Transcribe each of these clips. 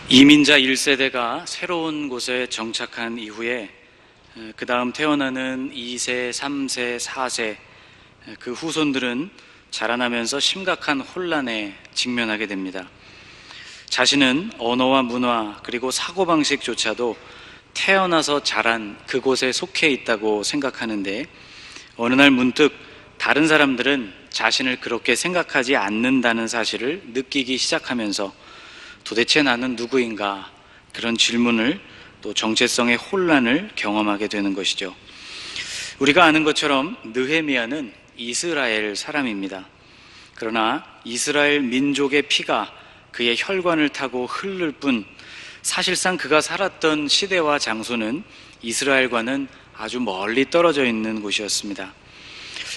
이민자 1세대가 새로운 곳에 정착한 이후에 그 다음 태어나는 2세, 3세, 4세 그 후손들은 자라나면서 심각한 혼란에 직면하게 됩니다. 자신은 언어와 문화 그리고 사고방식조차도 태어나서 자란 그곳에 속해 있다고 생각하는데 어느 날 문득 다른 사람들은 자신을 그렇게 생각하지 않는다는 사실을 느끼기 시작하면서 도대체 나는 누구인가? 그런 질문을 또 정체성의 혼란을 경험하게 되는 것이죠. 우리가 아는 것처럼 느헤미야는 이스라엘 사람입니다. 그러나 이스라엘 민족의 피가 그의 혈관을 타고 흐를 뿐 사실상 그가 살았던 시대와 장소는 이스라엘과는 아주 멀리 떨어져 있는 곳이었습니다.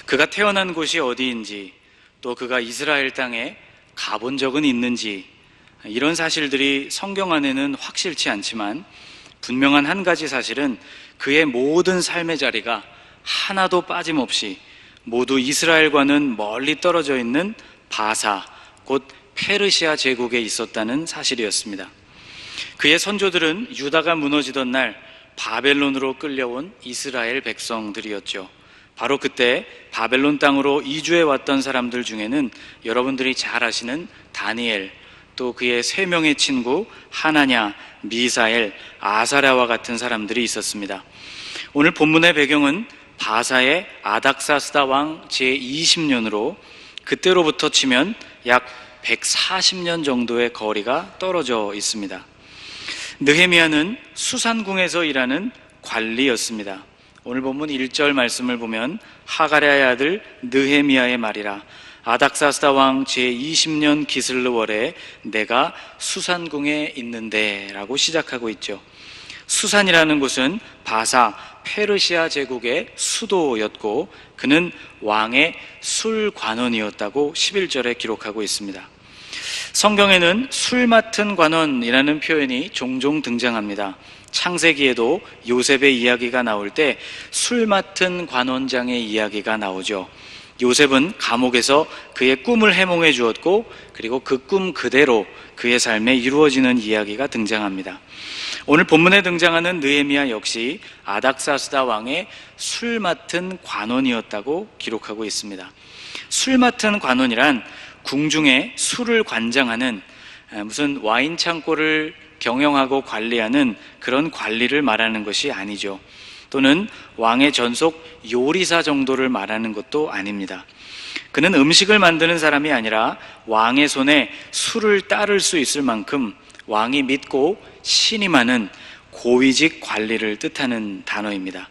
그가 태어난 곳이 어디인지 또 그가 이스라엘 땅에 가본 적은 있는지 이런 사실들이 성경 안에는 확실치 않지만 분명한 한 가지 사실은 그의 모든 삶의 자리가 하나도 빠짐없이 모두 이스라엘과는 멀리 떨어져 있는 바사, 곧 페르시아 제국에 있었다는 사실이었습니다. 그의 선조들은 유다가 무너지던 날 바벨론으로 끌려온 이스라엘 백성들이었죠. 바로 그때 바벨론 땅으로 이주해 왔던 사람들 중에는 여러분들이 잘 아시는 다니엘, 또 그의 3명의 친구 하나냐, 미사엘, 아사랴와 같은 사람들이 있었습니다. 오늘 본문의 배경은 바사의 아닥사스다 왕 제20년으로 그때로부터 치면 약 140년 정도의 거리가 떨어져 있습니다. 느헤미야는 수산궁에서 일하는 관리였습니다. 오늘 본문 1절 말씀을 보면 하가랴의 아들 느헤미야의 말이라 아닥사스다 왕 제20년 기슬르월에 내가 수산궁에 있는데 라고 시작하고 있죠. 수산이라는 곳은 바사 페르시아 제국의 수도였고 그는 왕의 술관원이었다고 11절에 기록하고 있습니다. 성경에는 술 맡은 관원이라는 표현이 종종 등장합니다. 창세기에도 요셉의 이야기가 나올 때 술 맡은 관원장의 이야기가 나오죠. 요셉은 감옥에서 그의 꿈을 해몽해 주었고 그리고 그 꿈 그대로 그의 삶에 이루어지는 이야기가 등장합니다. 오늘 본문에 등장하는 느헤미야 역시 아닥사스다 왕의 술 맡은 관원이었다고 기록하고 있습니다. 술 맡은 관원이란 궁중에 술을 관장하는 무슨 와인 창고를 경영하고 관리하는 그런 관리를 말하는 것이 아니죠. 또는 왕의 전속 요리사 정도를 말하는 것도 아닙니다. 그는 음식을 만드는 사람이 아니라 왕의 손에 술을 따를 수 있을 만큼 왕이 믿고 신임하는 고위직 관리를 뜻하는 단어입니다.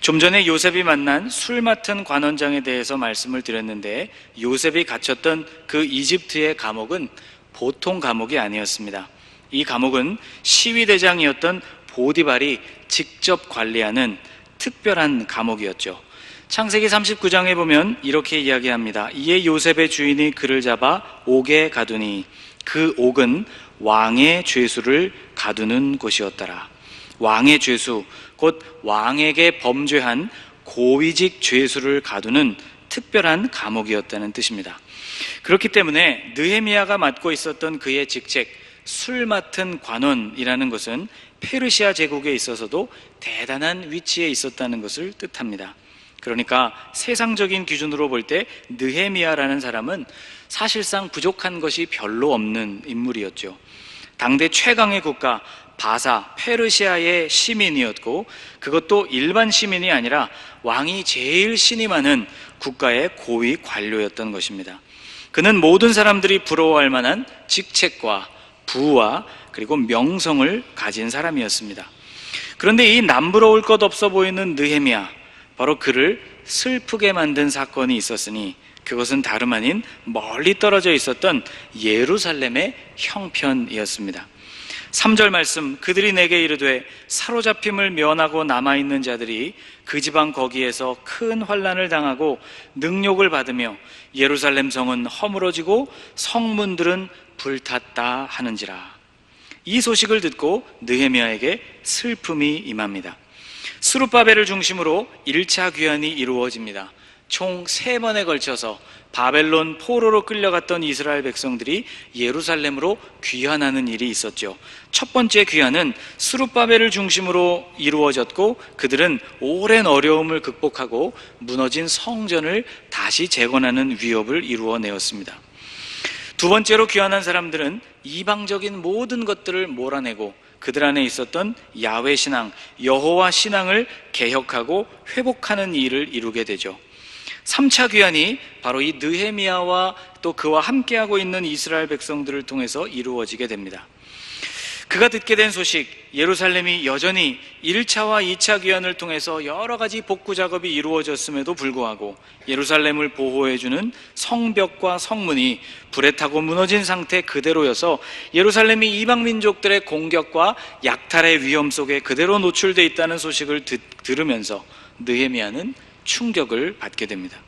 좀 전에 요셉이 만난 술 맡은 관원장에 대해서 말씀을 드렸는데 요셉이 갇혔던 그 이집트의 감옥은 보통 감옥이 아니었습니다. 이 감옥은 시위대장이었던 보디발이 직접 관리하는 특별한 감옥이었죠. 창세기 39장에 보면 이렇게 이야기합니다. 이에 요셉의 주인이 그를 잡아 옥에 가두니 그 옥은 왕의 죄수를 가두는 곳이었더라. 왕의 죄수, 곧 왕에게 범죄한 고위직 죄수를 가두는 특별한 감옥이었다는 뜻입니다. 그렇기 때문에 느헤미야가 맡고 있었던 그의 직책 술 맡은 관원이라는 것은 페르시아 제국에 있어서도 대단한 위치에 있었다는 것을 뜻합니다. 그러니까 세상적인 기준으로 볼 때 느헤미야라는 사람은 사실상 부족한 것이 별로 없는 인물이었죠. 당대 최강의 국가 바사 페르시아의 시민이었고 그것도 일반 시민이 아니라 왕이 제일 신임하는 국가의 고위 관료였던 것입니다. 그는 모든 사람들이 부러워할 만한 직책과 부와 그리고 명성을 가진 사람이었습니다. 그런데 이 남부러울 것 없어 보이는 느헤미야, 바로 그를 슬프게 만든 사건이 있었으니 그것은 다름 아닌 멀리 떨어져 있었던 예루살렘의 형편이었습니다. 3절 말씀, 그들이 내게 이르되 사로잡힘을 면하고 남아있는 자들이 그 지방 거기에서 큰 환난을 당하고 능욕을 받으며 예루살렘 성은 허물어지고 성문들은 불탔다 하는지라. 이 소식을 듣고 느헤미야에게 슬픔이 임합니다. 스룹바벨을 중심으로 1차 귀환이 이루어집니다. 총 3번에 걸쳐서 바벨론 포로로 끌려갔던 이스라엘 백성들이 예루살렘으로 귀환하는 일이 있었죠. 첫 번째 귀환은 스룹바벨을 중심으로 이루어졌고, 그들은 오랜 어려움을 극복하고 무너진 성전을 다시 재건하는 위협을 이루어내었습니다. 두 번째로 귀환한 사람들은 이방적인 모든 것들을 몰아내고 그들 안에 있었던 야훼 신앙, 여호와 신앙을 개혁하고 회복하는 일을 이루게 되죠. 3차 귀환이 바로 이 느헤미야와 또 그와 함께하고 있는 이스라엘 백성들을 통해서 이루어지게 됩니다. 그가 듣게 된 소식, 예루살렘이 여전히 1차와 2차 귀환을 통해서 여러 가지 복구 작업이 이루어졌음에도 불구하고 예루살렘을 보호해주는 성벽과 성문이 불에 타고 무너진 상태 그대로여서 예루살렘이 이방 민족들의 공격과 약탈의 위험 속에 그대로 노출되어 있다는 소식을 들으면서 느헤미야는 충격을 받게 됩니다.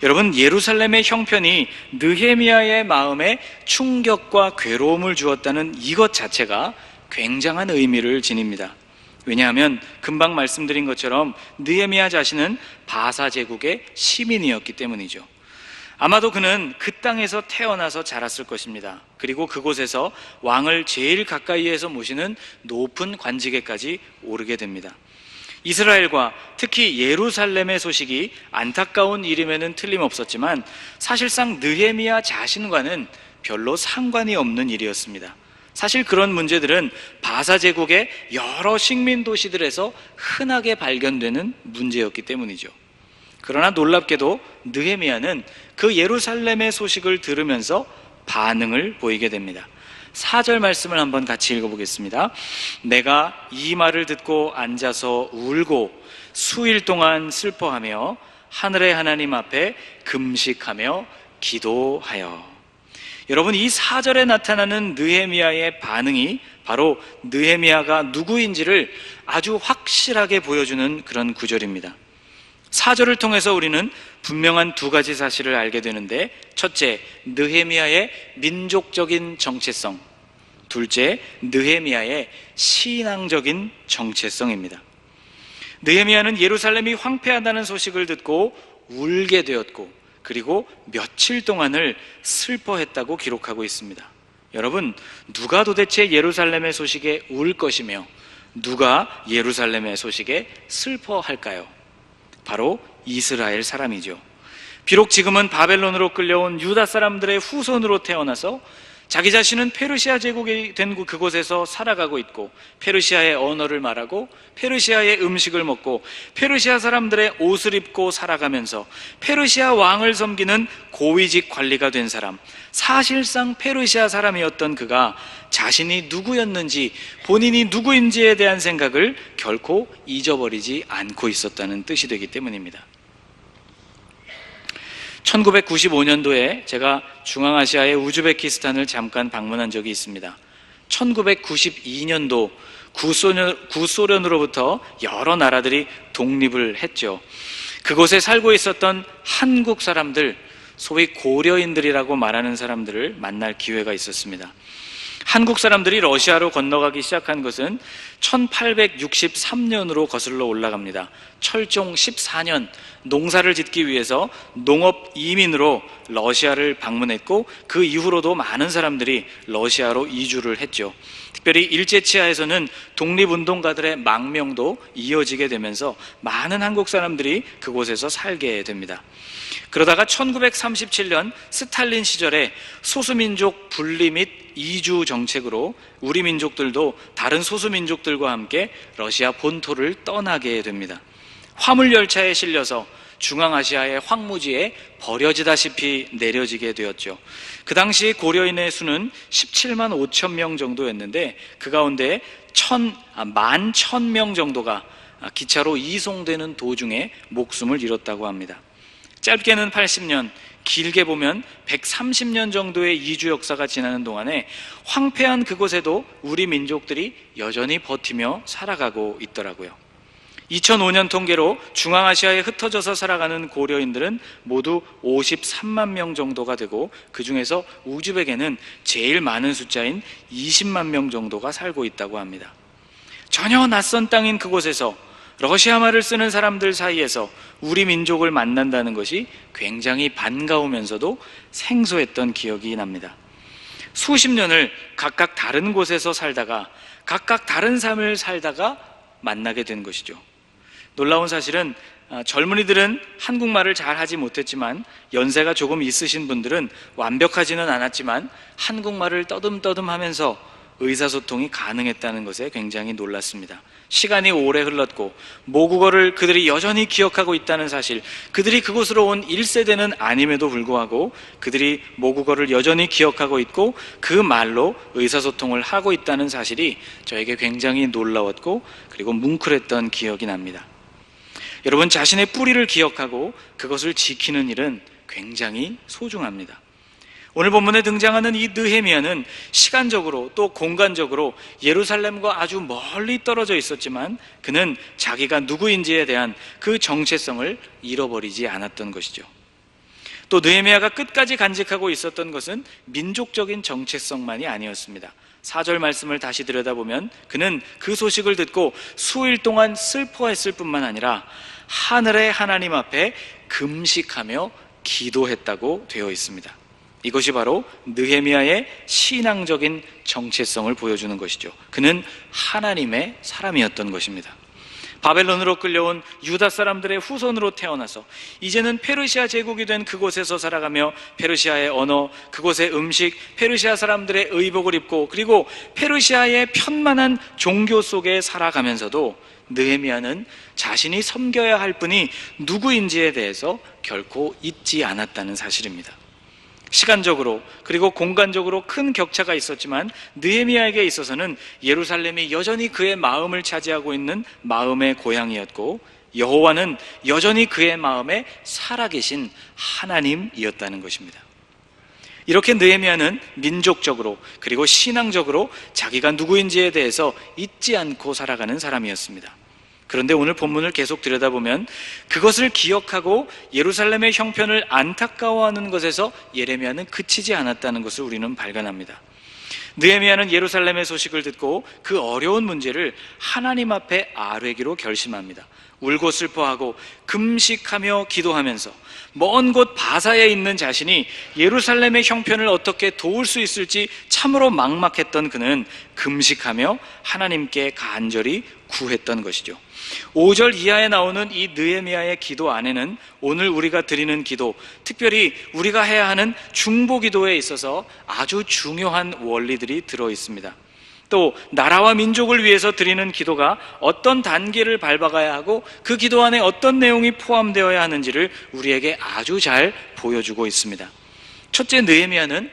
여러분, 예루살렘의 형편이 느헤미야의 마음에 충격과 괴로움을 주었다는 이것 자체가 굉장한 의미를 지닙니다. 왜냐하면 금방 말씀드린 것처럼 느헤미야 자신은 바사 제국의 시민이었기 때문이죠. 아마도 그는 그 땅에서 태어나서 자랐을 것입니다. 그리고 그곳에서 왕을 제일 가까이에서 모시는 높은 관직에까지 오르게 됩니다. 이스라엘과 특히 예루살렘의 소식이 안타까운 일임에는 틀림없었지만 사실상 느헤미야 자신과는 별로 상관이 없는 일이었습니다. 사실 그런 문제들은 바사 제국의 여러 식민 도시들에서 흔하게 발견되는 문제였기 때문이죠. 그러나 놀랍게도 느헤미야는 그 예루살렘의 소식을 들으면서 반응을 보이게 됩니다. 4절 말씀을 한번 같이 읽어보겠습니다. 내가 이 말을 듣고 앉아서 울고 수일 동안 슬퍼하며 하늘의 하나님 앞에 금식하며 기도하여. 여러분, 이 4절에 나타나는 느헤미야의 반응이 바로 느헤미야가 누구인지를 아주 확실하게 보여주는 그런 구절입니다. 4절을 통해서 우리는 분명한 두 가지 사실을 알게 되는데, 첫째, 느헤미야의 민족적인 정체성, 둘째, 느헤미야의 신앙적인 정체성입니다. 느헤미야는 예루살렘이 황폐하다는 소식을 듣고 울게 되었고, 그리고 며칠 동안을 슬퍼했다고 기록하고 있습니다. 여러분, 누가 도대체 예루살렘의 소식에 울 것이며 누가 예루살렘의 소식에 슬퍼할까요? 바로 이스라엘 사람이죠. 비록 지금은 바벨론으로 끌려온 유다 사람들의 후손으로 태어나서 자기 자신은 페르시아 제국이 된 그곳에서 살아가고 있고, 페르시아의 언어를 말하고 페르시아의 음식을 먹고 페르시아 사람들의 옷을 입고 살아가면서 페르시아 왕을 섬기는 고위직 관리가 된 사람, 사실상 페르시아 사람이었던 그가 자신이 누구였는지, 본인이 누구인지에 대한 생각을 결코 잊어버리지 않고 있었다는 뜻이 되기 때문입니다. 1995년도에 제가 중앙아시아의 우즈베키스탄을 잠깐 방문한 적이 있습니다. 1992년도 구소련으로부터 여러 나라들이 독립을 했죠. 그곳에 살고 있었던 한국 사람들, 소위 고려인들이라고 말하는 사람들을 만날 기회가 있었습니다. 한국 사람들이 러시아로 건너가기 시작한 것은 1863년으로 거슬러 올라갑니다. 철종 14년, 농사를 짓기 위해서 농업 이민으로 러시아를 방문했고, 그 이후로도 많은 사람들이 러시아로 이주를 했죠. 특별히 일제치하에서는 독립운동가들의 망명도 이어지게 되면서 많은 한국 사람들이 그곳에서 살게 됩니다. 그러다가 1937년 스탈린 시절에 소수민족 분리 및 이주 정책으로 우리 민족들도 다른 소수민족들과 함께 러시아 본토를 떠나게 됩니다. 화물열차에 실려서 중앙아시아의 황무지에 버려지다시피 내려지게 되었죠. 그 당시 고려인의 수는 17만 5천 명 정도였는데, 그 가운데 11,000명 정도가 기차로 이송되는 도중에 목숨을 잃었다고 합니다. 짧게는 80년, 길게 보면 130년 정도의 이주 역사가 지나는 동안에 황폐한 그곳에도 우리 민족들이 여전히 버티며 살아가고 있더라고요. 2005년 통계로 중앙아시아에 흩어져서 살아가는 고려인들은 모두 53만 명 정도가 되고, 그 중에서 우즈벡에는 제일 많은 숫자인 20만 명 정도가 살고 있다고 합니다. 전혀 낯선 땅인 그곳에서 러시아 말을 쓰는 사람들 사이에서 우리 민족을 만난다는 것이 굉장히 반가우면서도 생소했던 기억이 납니다. 수십 년을 각각 다른 곳에서 살다가 각각 다른 삶을 살다가 만나게 된 것이죠. 놀라운 사실은 젊은이들은 한국말을 잘 하지 못했지만 연세가 조금 있으신 분들은 완벽하지는 않았지만 한국말을 떠듬떠듬 하면서 의사소통이 가능했다는 것에 굉장히 놀랐습니다. 시간이 오래 흘렀고 모국어를 그들이 여전히 기억하고 있다는 사실, 그들이 그곳으로 온 1세대는 아님에도 불구하고 그들이 모국어를 여전히 기억하고 있고 그 말로 의사소통을 하고 있다는 사실이 저에게 굉장히 놀라웠고 그리고 뭉클했던 기억이 납니다. 여러분, 자신의 뿌리를 기억하고 그것을 지키는 일은 굉장히 소중합니다. 오늘 본문에 등장하는 이 느헤미야는 시간적으로 또 공간적으로 예루살렘과 아주 멀리 떨어져 있었지만 그는 자기가 누구인지에 대한 그 정체성을 잃어버리지 않았던 것이죠. 또 느헤미야가 끝까지 간직하고 있었던 것은 민족적인 정체성만이 아니었습니다. 4절 말씀을 다시 들여다보면 그는 그 소식을 듣고 수일 동안 슬퍼했을 뿐만 아니라 하늘의 하나님 앞에 금식하며 기도했다고 되어 있습니다. 이것이 바로 느헤미야의 신앙적인 정체성을 보여주는 것이죠. 그는 하나님의 사람이었던 것입니다. 바벨론으로 끌려온 유다 사람들의 후손으로 태어나서 이제는 페르시아 제국이 된 그곳에서 살아가며 페르시아의 언어, 그곳의 음식, 페르시아 사람들의 의복을 입고 그리고 페르시아의 편만한 종교 속에 살아가면서도 느헤미야는 자신이 섬겨야 할 분이 누구인지에 대해서 결코 잊지 않았다는 사실입니다. 시간적으로 그리고 공간적으로 큰 격차가 있었지만 느헤미야에게 있어서는 예루살렘이 여전히 그의 마음을 차지하고 있는 마음의 고향이었고 여호와는 여전히 그의 마음에 살아계신 하나님이었다는 것입니다. 이렇게 느헤미야는 민족적으로 그리고 신앙적으로 자기가 누구인지에 대해서 잊지 않고 살아가는 사람이었습니다. 그런데 오늘 본문을 계속 들여다보면 그것을 기억하고 예루살렘의 형편을 안타까워하는 것에서 예레미야는 그치지 않았다는 것을 우리는 발견합니다. 느헤미야는 예루살렘의 소식을 듣고 그 어려운 문제를 하나님 앞에 아뢰기로 결심합니다. 울고 슬퍼하고 금식하며 기도하면서 먼 곳 바사에 있는 자신이 예루살렘의 형편을 어떻게 도울 수 있을지 참으로 막막했던 그는 금식하며 하나님께 간절히 구했던 것이죠. 5절 이하에 나오는 이 느헤미야의 기도 안에는 오늘 우리가 드리는 기도, 특별히 우리가 해야 하는 중보 기도에 있어서 아주 중요한 원리들이 들어 있습니다. 또 나라와 민족을 위해서 드리는 기도가 어떤 단계를 밟아가야 하고 그 기도 안에 어떤 내용이 포함되어야 하는지를 우리에게 아주 잘 보여주고 있습니다. 첫째, 느헤미야는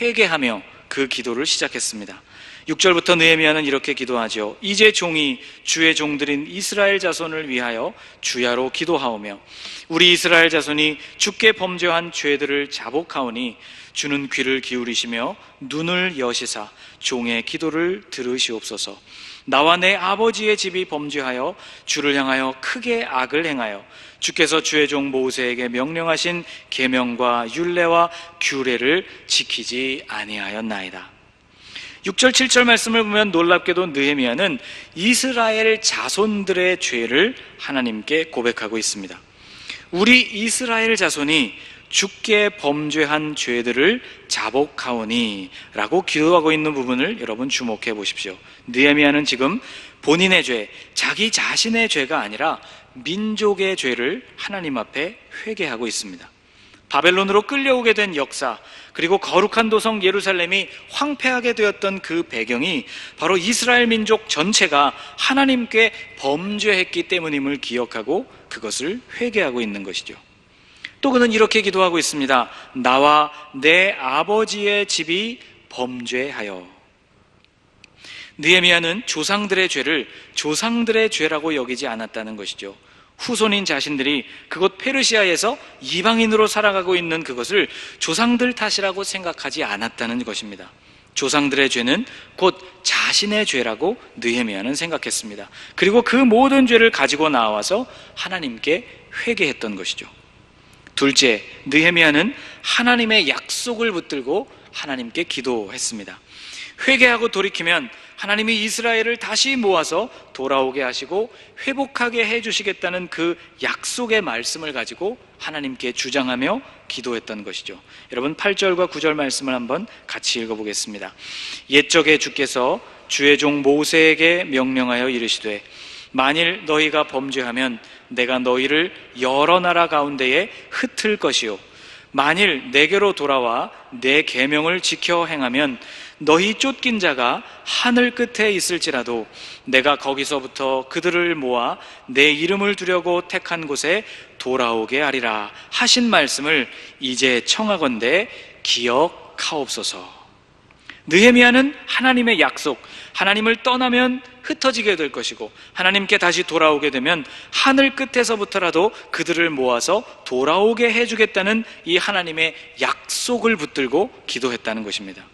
회개하며 그 기도를 시작했습니다. 6절부터 느헤미야는 이렇게 기도하죠. 이제 종이 주의 종들인 이스라엘 자손을 위하여 주야로 기도하오며 우리 이스라엘 자손이 주께 범죄한 죄들을 자복하오니 주는 귀를 기울이시며 눈을 여시사 종의 기도를 들으시옵소서. 나와 내 아버지의 집이 범죄하여 주를 향하여 크게 악을 행하여 주께서 주의 종 모세에게 명령하신 계명과 율례와 규례를 지키지 아니하였나이다. 6절 7절 말씀을 보면 놀랍게도 느헤미야는 이스라엘 자손들의 죄를 하나님께 고백하고 있습니다. 우리 이스라엘 자손이 주께 범죄한 죄들을 자복하오니 라고 기도하고 있는 부분을 여러분 주목해 보십시오. 느헤미야는 지금 본인의 죄, 자기 자신의 죄가 아니라 민족의 죄를 하나님 앞에 회개하고 있습니다. 바벨론으로 끌려오게 된 역사, 그리고 거룩한 도성 예루살렘이 황폐하게 되었던 그 배경이 바로 이스라엘 민족 전체가 하나님께 범죄했기 때문임을 기억하고 그것을 회개하고 있는 것이죠. 또 그는 이렇게 기도하고 있습니다. 나와 내 아버지의 집이 범죄하여. 느헤미야는 조상들의 죄를 조상들의 죄라고 여기지 않았다는 것이죠. 후손인 자신들이 그곳 페르시아에서 이방인으로 살아가고 있는 그것을 조상들 탓이라고 생각하지 않았다는 것입니다. 조상들의 죄는 곧 자신의 죄라고 느헤미야는 생각했습니다. 그리고 그 모든 죄를 가지고 나와서 하나님께 회개했던 것이죠. 둘째, 느헤미야는 하나님의 약속을 붙들고 하나님께 기도했습니다. 회개하고 돌이키면 하나님이 이스라엘을 다시 모아서 돌아오게 하시고 회복하게 해주시겠다는 그 약속의 말씀을 가지고 하나님께 주장하며 기도했던 것이죠. 여러분 8절과 9절 말씀을 한번 같이 읽어보겠습니다. 옛적에 주께서 주의 종 모세에게 명령하여 이르시되 만일 너희가 범죄하면 내가 너희를 여러 나라 가운데에 흩을 것이요 만일 내게로 돌아와 내 계명을 지켜 행하면 너희 쫓긴 자가 하늘 끝에 있을지라도 내가 거기서부터 그들을 모아 내 이름을 두려고 택한 곳에 돌아오게 하리라 하신 말씀을 이제 청하건대 기억하옵소서. 느헤미야는 하나님의 약속, 하나님을 떠나면 흩어지게 될 것이고 하나님께 다시 돌아오게 되면 하늘 끝에서부터라도 그들을 모아서 돌아오게 해주겠다는 이 하나님의 약속을 붙들고 기도했다는 것입니다.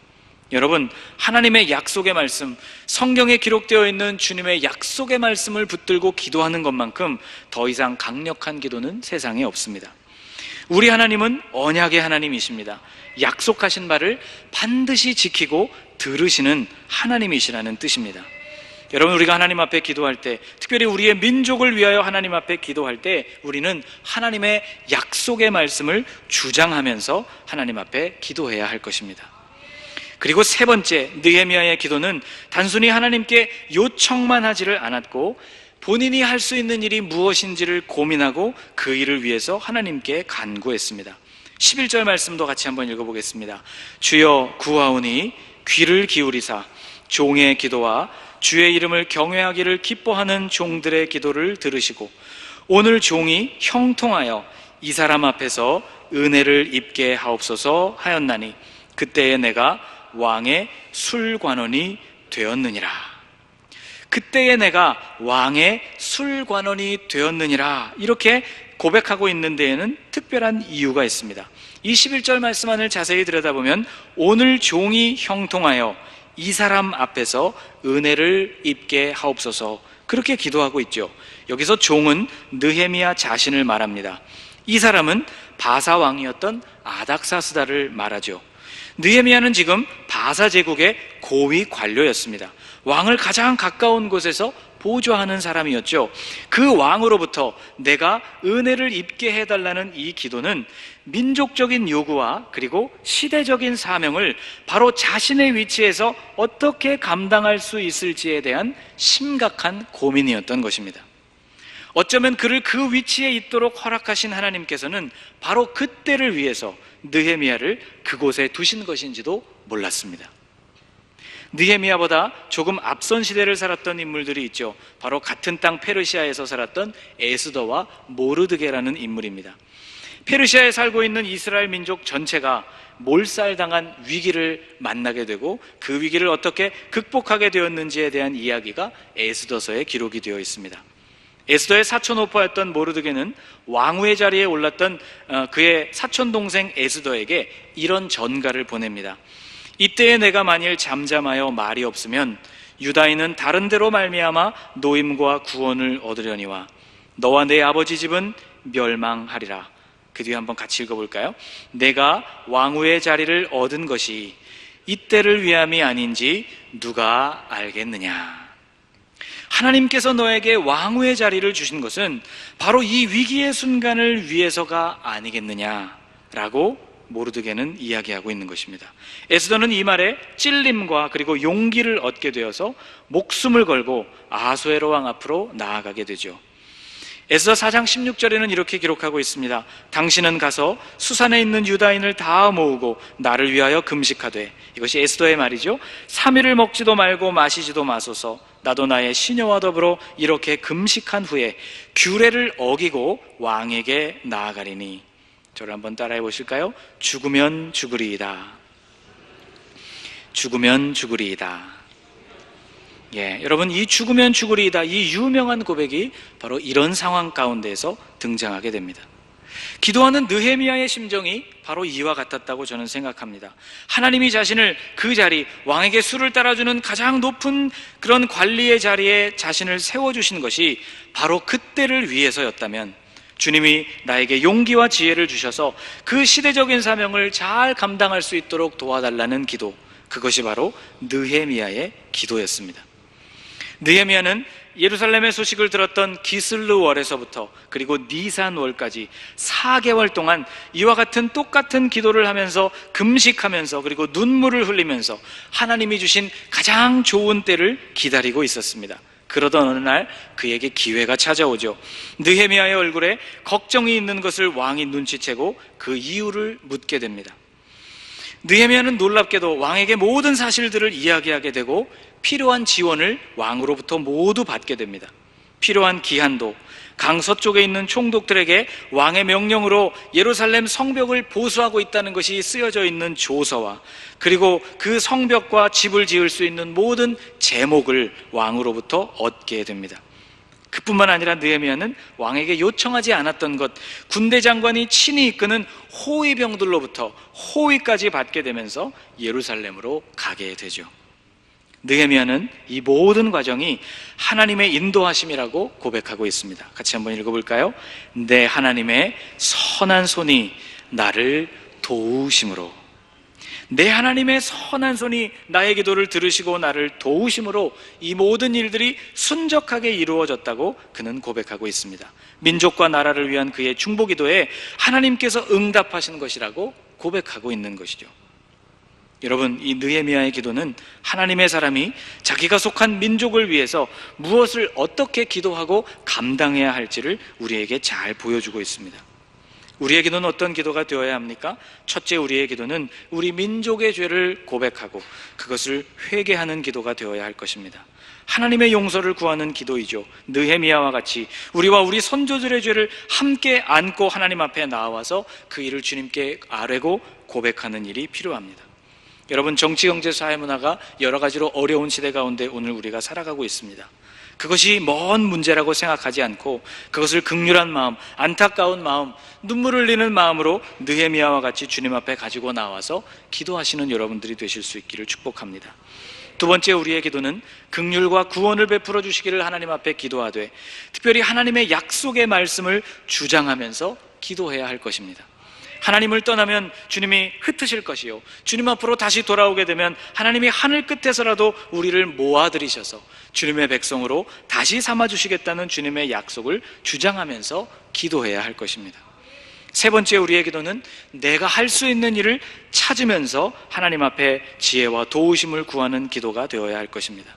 여러분, 하나님의 약속의 말씀, 성경에 기록되어 있는 주님의 약속의 말씀을 붙들고 기도하는 것만큼 더 이상 강력한 기도는 세상에 없습니다. 우리 하나님은 언약의 하나님이십니다. 약속하신 바를 반드시 지키고 들으시는 하나님이시라는 뜻입니다. 여러분, 우리가 하나님 앞에 기도할 때, 특별히 우리의 민족을 위하여 하나님 앞에 기도할 때 우리는 하나님의 약속의 말씀을 주장하면서 하나님 앞에 기도해야 할 것입니다. 그리고 세 번째, 느헤미야의 기도는 단순히 하나님께 요청만 하지를 않았고 본인이 할 수 있는 일이 무엇인지를 고민하고 그 일을 위해서 하나님께 간구했습니다. 11절 말씀도 같이 한번 읽어보겠습니다. 주여 구하오니 귀를 기울이사 종의 기도와 주의 이름을 경외하기를 기뻐하는 종들의 기도를 들으시고 오늘 종이 형통하여 이 사람 앞에서 은혜를 입게 하옵소서 하였나니 그때에 내가 왕의 술관원이 되었느니라. 그때에 내가 왕의 술관원이 되었느니라. 이렇게 고백하고 있는 데에는 특별한 이유가 있습니다. 이 11절 말씀 안을 자세히 들여다보면 오늘 종이 형통하여 이 사람 앞에서 은혜를 입게 하옵소서 그렇게 기도하고 있죠. 여기서 종은 느헤미야 자신을 말합니다. 이 사람은 바사 왕이었던 아닥사스다를 말하죠. 느헤미야는 지금 바사 제국의 고위 관료였습니다. 왕을 가장 가까운 곳에서 보좌하는 사람이었죠. 그 왕으로부터 내가 은혜를 입게 해달라는 이 기도는 민족적인 요구와 그리고 시대적인 사명을 바로 자신의 위치에서 어떻게 감당할 수 있을지에 대한 심각한 고민이었던 것입니다. 어쩌면 그를 그 위치에 있도록 허락하신 하나님께서는 바로 그때를 위해서 느헤미야를 그곳에 두신 것인지도 몰랐습니다. 느헤미야보다 조금 앞선 시대를 살았던 인물들이 있죠. 바로 같은 땅 페르시아에서 살았던 에스더와 모르드게라는 인물입니다. 페르시아에 살고 있는 이스라엘 민족 전체가 몰살당한 위기를 만나게 되고 그 위기를 어떻게 극복하게 되었는지에 대한 이야기가 에스더서에 기록이 되어 있습니다. 에스더의 사촌 오빠였던 모르드게는 왕후의 자리에 올랐던 그의 사촌 동생 에스더에게 이런 전가를 보냅니다. 이때에 내가 만일 잠잠하여 말이 없으면 유다인은 다른 데로 말미암아 노임과 구원을 얻으려니와 너와 내 아버지 집은 멸망하리라. 그 뒤에 한번 같이 읽어볼까요? 내가 왕후의 자리를 얻은 것이 이때를 위함이 아닌지 누가 알겠느냐. 하나님께서 너에게 왕후의 자리를 주신 것은 바로 이 위기의 순간을 위해서가 아니겠느냐라고 모르드게는 이야기하고 있는 것입니다. 에스더는 이 말에 찔림과 그리고 용기를 얻게 되어서 목숨을 걸고 아수에로 왕 앞으로 나아가게 되죠. 에스더 4장 16절에는 이렇게 기록하고 있습니다. 당신은 가서 수산에 있는 유다인을 다 모으고 나를 위하여 금식하되, 이것이 에스더의 말이죠. 3일을 먹지도 말고 마시지도 마소서. 나도 나의 시녀와 더불어 이렇게 금식한 후에 규례를 어기고 왕에게 나아가리니. 저를 한번 따라해 보실까요? 죽으면 죽으리이다. 죽으면 죽으리이다. 여러분, 이 죽으면 죽으리이다, 이 유명한 고백이 바로 이런 상황 가운데에서 등장하게 됩니다. 기도하는 느헤미야의 심정이 바로 이와 같았다고 저는 생각합니다. 하나님이 자신을 그 자리, 왕에게 술을 따라주는 가장 높은 그런 관리의 자리에 자신을 세워주신 것이 바로 그때를 위해서였다면, 주님이 나에게 용기와 지혜를 주셔서 그 시대적인 사명을 잘 감당할 수 있도록 도와달라는 기도, 그것이 바로 느헤미야의 기도였습니다. 느헤미야는 예루살렘의 소식을 들었던 기슬르월에서부터 그리고 니산월까지 4개월 동안 이와 같은 똑같은 기도를 하면서 금식하면서 그리고 눈물을 흘리면서 하나님이 주신 가장 좋은 때를 기다리고 있었습니다. 그러던 어느 날 그에게 기회가 찾아오죠. 느헤미야의 얼굴에 걱정이 있는 것을 왕이 눈치채고 그 이유를 묻게 됩니다. 느헤미야는 놀랍게도 왕에게 모든 사실들을 이야기하게 되고 필요한 지원을 왕으로부터 모두 받게 됩니다. 필요한 기한도 강 서쪽에 있는 총독들에게 왕의 명령으로 예루살렘 성벽을 보수하고 있다는 것이 쓰여져 있는 조서와 그리고 그 성벽과 집을 지을 수 있는 모든 제목을 왕으로부터 얻게 됩니다. 그뿐만 아니라 느헤미야는 왕에게 요청하지 않았던 것, 군대 장관이 친히 이끄는 호위병들로부터 호위까지 받게 되면서 예루살렘으로 가게 되죠. 느헤미야는 이 모든 과정이 하나님의 인도하심이라고 고백하고 있습니다. 같이 한번 읽어볼까요? 내 하나님의 선한 손이 나를 도우심으로, 내 하나님의 선한 손이 나의 기도를 들으시고 나를 도우심으로 이 모든 일들이 순적하게 이루어졌다고 그는 고백하고 있습니다. 민족과 나라를 위한 그의 중보기도에 하나님께서 응답하신 것이라고 고백하고 있는 것이죠. 여러분, 이 느헤미야의 기도는 하나님의 사람이 자기가 속한 민족을 위해서 무엇을 어떻게 기도하고 감당해야 할지를 우리에게 잘 보여주고 있습니다. 우리의 기도는 어떤 기도가 되어야 합니까? 첫째, 우리의 기도는 우리 민족의 죄를 고백하고 그것을 회개하는 기도가 되어야 할 것입니다. 하나님의 용서를 구하는 기도이죠. 느헤미야와 같이 우리와 우리 선조들의 죄를 함께 안고 하나님 앞에 나와서 그 일을 주님께 아뢰고 고백하는 일이 필요합니다. 여러분, 정치, 경제, 사회, 문화가 여러 가지로 어려운 시대 가운데 오늘 우리가 살아가고 있습니다. 그것이 먼 문제라고 생각하지 않고 그것을 긍휼한 마음, 안타까운 마음, 눈물을 흘리는 마음으로 느헤미야와 같이 주님 앞에 가지고 나와서 기도하시는 여러분들이 되실 수 있기를 축복합니다. 두 번째, 우리의 기도는 긍휼과 구원을 베풀어 주시기를 하나님 앞에 기도하되 특별히 하나님의 약속의 말씀을 주장하면서 기도해야 할 것입니다. 하나님을 떠나면 주님이 흩으실 것이요, 주님 앞으로 다시 돌아오게 되면 하나님이 하늘 끝에서라도 우리를 모아들이셔서 주님의 백성으로 다시 삼아주시겠다는 주님의 약속을 주장하면서 기도해야 할 것입니다. 세 번째, 우리의 기도는 내가 할 수 있는 일을 찾으면서 하나님 앞에 지혜와 도우심을 구하는 기도가 되어야 할 것입니다.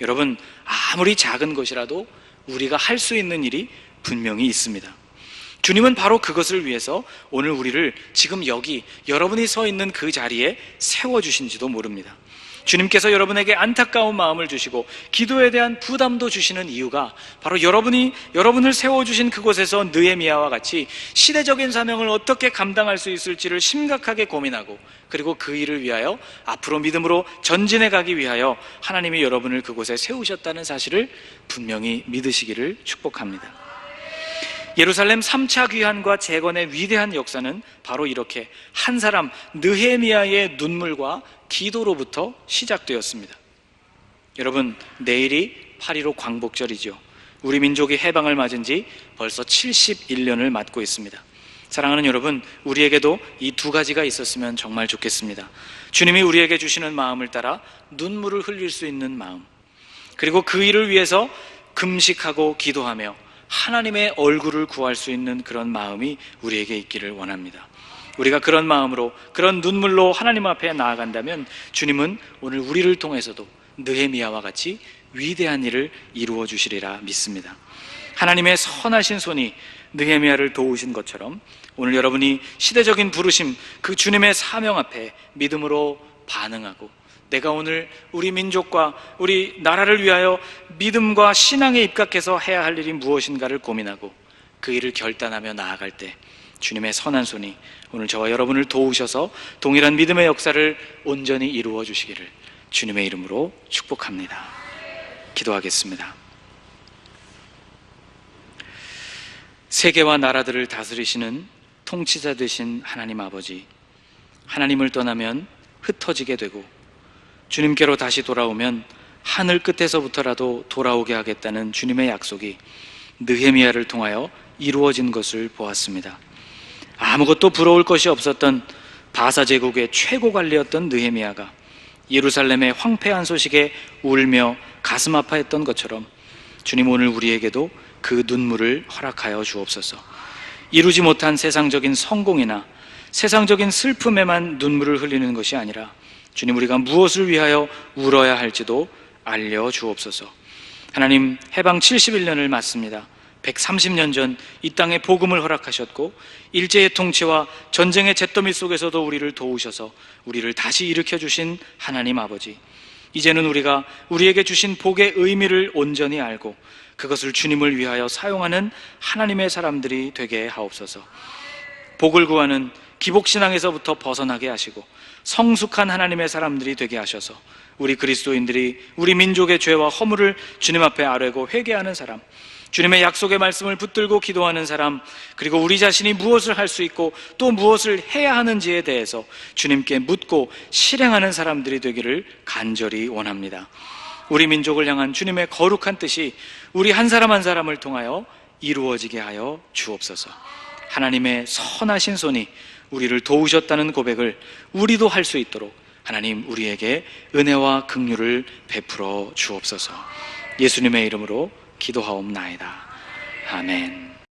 여러분, 아무리 작은 것이라도 우리가 할 수 있는 일이 분명히 있습니다. 주님은 바로 그것을 위해서 오늘 우리를 지금 여기 여러분이 서 있는 그 자리에 세워주신지도 모릅니다. 주님께서 여러분에게 안타까운 마음을 주시고 기도에 대한 부담도 주시는 이유가 바로 여러분을 세워주신 그곳에서 느헤미야와 같이 시대적인 사명을 어떻게 감당할 수 있을지를 심각하게 고민하고 그리고 그 일을 위하여 앞으로 믿음으로 전진해 가기 위하여 하나님이 여러분을 그곳에 세우셨다는 사실을 분명히 믿으시기를 축복합니다. 예루살렘 3차 귀환과 재건의 위대한 역사는 바로 이렇게 한 사람 느헤미야의 눈물과 기도로부터 시작되었습니다. 여러분, 내일이 8.15 광복절이죠. 우리 민족이 해방을 맞은 지 벌써 71년을 맞고 있습니다. 사랑하는 여러분, 우리에게도 이 두 가지가 있었으면 정말 좋겠습니다. 주님이 우리에게 주시는 마음을 따라 눈물을 흘릴 수 있는 마음, 그리고 그 일을 위해서 금식하고 기도하며 하나님의 얼굴을 구할 수 있는 그런 마음이 우리에게 있기를 원합니다. 우리가 그런 마음으로, 그런 눈물로 하나님 앞에 나아간다면 주님은 오늘 우리를 통해서도 느헤미야와 같이 위대한 일을 이루어 주시리라 믿습니다. 하나님의 선하신 손이 느헤미야를 도우신 것처럼 오늘 여러분이 시대적인 부르심, 그 주님의 사명 앞에 믿음으로 반응하고 내가 오늘 우리 민족과 우리 나라를 위하여 믿음과 신앙에 입각해서 해야 할 일이 무엇인가를 고민하고 그 일을 결단하며 나아갈 때 주님의 선한 손이 오늘 저와 여러분을 도우셔서 동일한 믿음의 역사를 온전히 이루어 주시기를 주님의 이름으로 축복합니다. 기도하겠습니다. 세계와 나라들을 다스리시는 통치자 되신 하나님 아버지, 하나님을 떠나면 흩어지게 되고 주님께로 다시 돌아오면 하늘 끝에서부터라도 돌아오게 하겠다는 주님의 약속이 느헤미야를 통하여 이루어진 것을 보았습니다. 아무것도 부러울 것이 없었던 바사 제국의 최고 관리였던 느헤미야가 예루살렘의 황폐한 소식에 울며 가슴 아파했던 것처럼 주님, 오늘 우리에게도 그 눈물을 허락하여 주옵소서. 이루지 못한 세상적인 성공이나 세상적인 슬픔에만 눈물을 흘리는 것이 아니라 주님, 우리가 무엇을 위하여 울어야 할지도 알려주옵소서. 하나님, 해방 71년을 맞습니다. 130년 전 이 땅에 복음을 허락하셨고 일제의 통치와 전쟁의 잿더미 속에서도 우리를 도우셔서 우리를 다시 일으켜주신 하나님 아버지, 이제는 우리가 우리에게 주신 복의 의미를 온전히 알고 그것을 주님을 위하여 사용하는 하나님의 사람들이 되게 하옵소서. 복을 구하는 기복신앙에서부터 벗어나게 하시고 성숙한 하나님의 사람들이 되게 하셔서 우리 그리스도인들이 우리 민족의 죄와 허물을 주님 앞에 아뢰고 회개하는 사람, 주님의 약속의 말씀을 붙들고 기도하는 사람, 그리고 우리 자신이 무엇을 할 수 있고 또 무엇을 해야 하는지에 대해서 주님께 묻고 실행하는 사람들이 되기를 간절히 원합니다. 우리 민족을 향한 주님의 거룩한 뜻이 우리 한 사람 한 사람을 통하여 이루어지게 하여 주옵소서. 하나님의 선하신 손이 우리를 도우셨다는 고백을 우리도 할 수 있도록 하나님, 우리에게 은혜와 긍휼을 베풀어 주옵소서. 예수님의 이름으로 기도하옵나이다. 아멘.